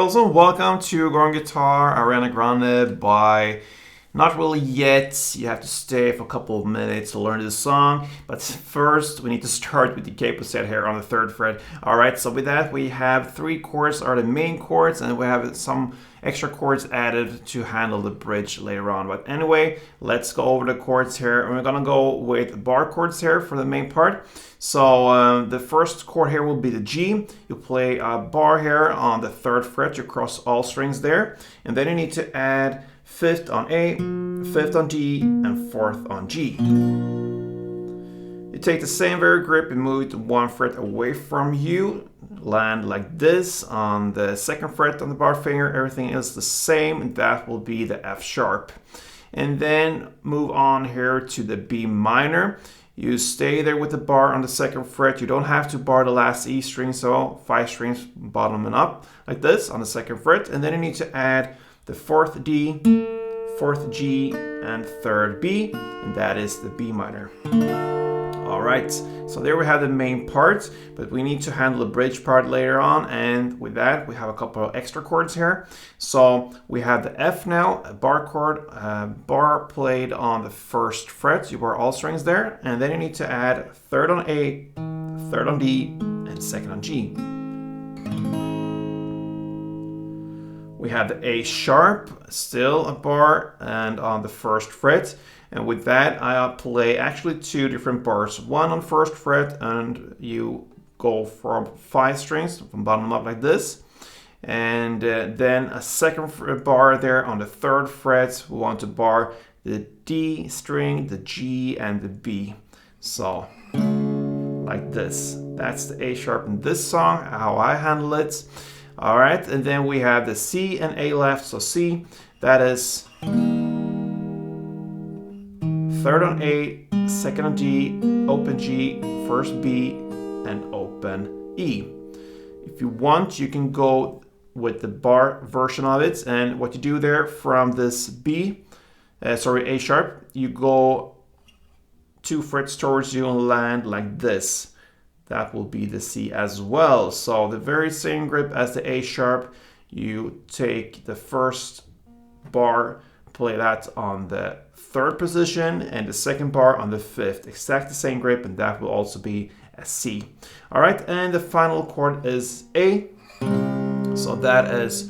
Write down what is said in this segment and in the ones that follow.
girls, and welcome to Growing Guitar, Ariana Grande by Not Really Yet. You have to stay for a couple of minutes to learn this song, but first we need to start with the capo-set here on the 3rd fret. Alright, so with that we have 3 chords are the main chords, and we have some extra chords added to handle the bridge later on. But anyway, let's go over the chords here, and we're gonna go with bar chords here for the main part. So the first chord here will be the G. You play a bar here on the 3rd fret, you cross all strings there, and then you need to add 5th on A, 5th on D, and 4th on G. You take the same very grip and move it 1 fret away from you, land like this on the 2nd fret on the bar finger. Everything is the same, and that will be the F sharp. And then move on here to the B minor. You stay there with the bar on the 2nd fret. You don't have to bar the last E string, so 5 strings bottoming up like this on the 2nd fret. And then you need to add the 4th D, 4th G, and 3rd B, and that is the B minor. Alright, so there we have the main part, but we need to handle the bridge part later on, and with that we have a couple of extra chords here. So we have the F now, a bar chord, bar played on the 1st fret, you bar all strings there, and then you need to add 3rd on A, 3rd on D, and 2nd on G. We have the A sharp, still a bar, and on the 1st fret. And with that, I play actually 2 different bars. One on 1st fret, and you go from 5 strings from bottom up like this. And then a 2nd bar there on the 3rd fret. We want to bar the D string, the G, and the B. So, like this. That's the A sharp in this song, how I handle it. All right, and then we have the C and A left. So C, that is 3rd on A, 2nd on D, open G, 1st B, and open E. If you want, you can go with the bar version of it, and what you do there from this A sharp, you go 2 frets towards you and land like this. That will be the C as well. So the very same grip as the A sharp, you take the 1st bar, play that on the 3rd position, and the 2nd bar on the 5th. Exact the same grip, and that will also be a C. All right, and the final chord is A. So that is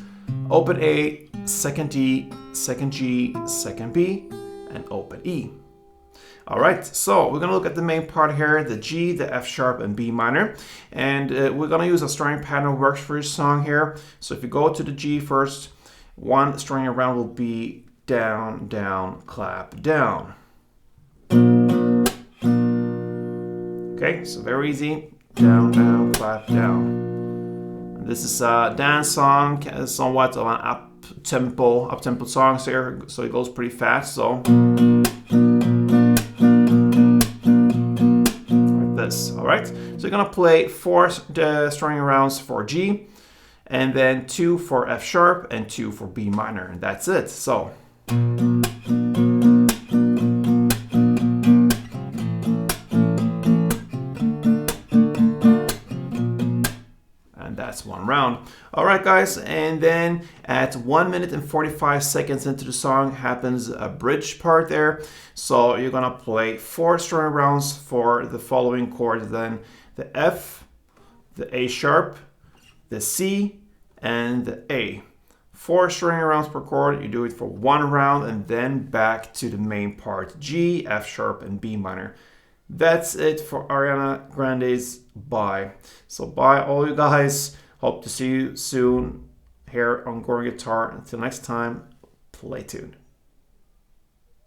open A, 2nd D, 2nd G, 2nd B, and open E. All right, so we're gonna look at the main part here, the G, the F sharp, and B minor. And we're gonna use a strumming pattern that works for this song here. So if you go to the G first, 1 string around will be down, down, clap, down. Okay, so very easy. Down, down, clap, down. And this is a dance song, somewhat of an up-tempo songs here, so it goes pretty fast, so. Alright, so you're gonna play 4 string rounds for G, and then 2 for F sharp, and 2 for B minor, and that's it. So. And that's 1 round. Alright guys, and then at 1 minute and 45 seconds into the song happens a bridge part there. So you're gonna play 4 string rounds for the following chords, then the F, the A sharp, the C, and the A. 4 string rounds per chord, you do it for 1 round, and then back to the main part, G, F sharp, and B minor. That's it for Ariana Grande's Bye. So bye all you guys. Hope to see you soon here on Growing Guitar. Until next time, play tuned.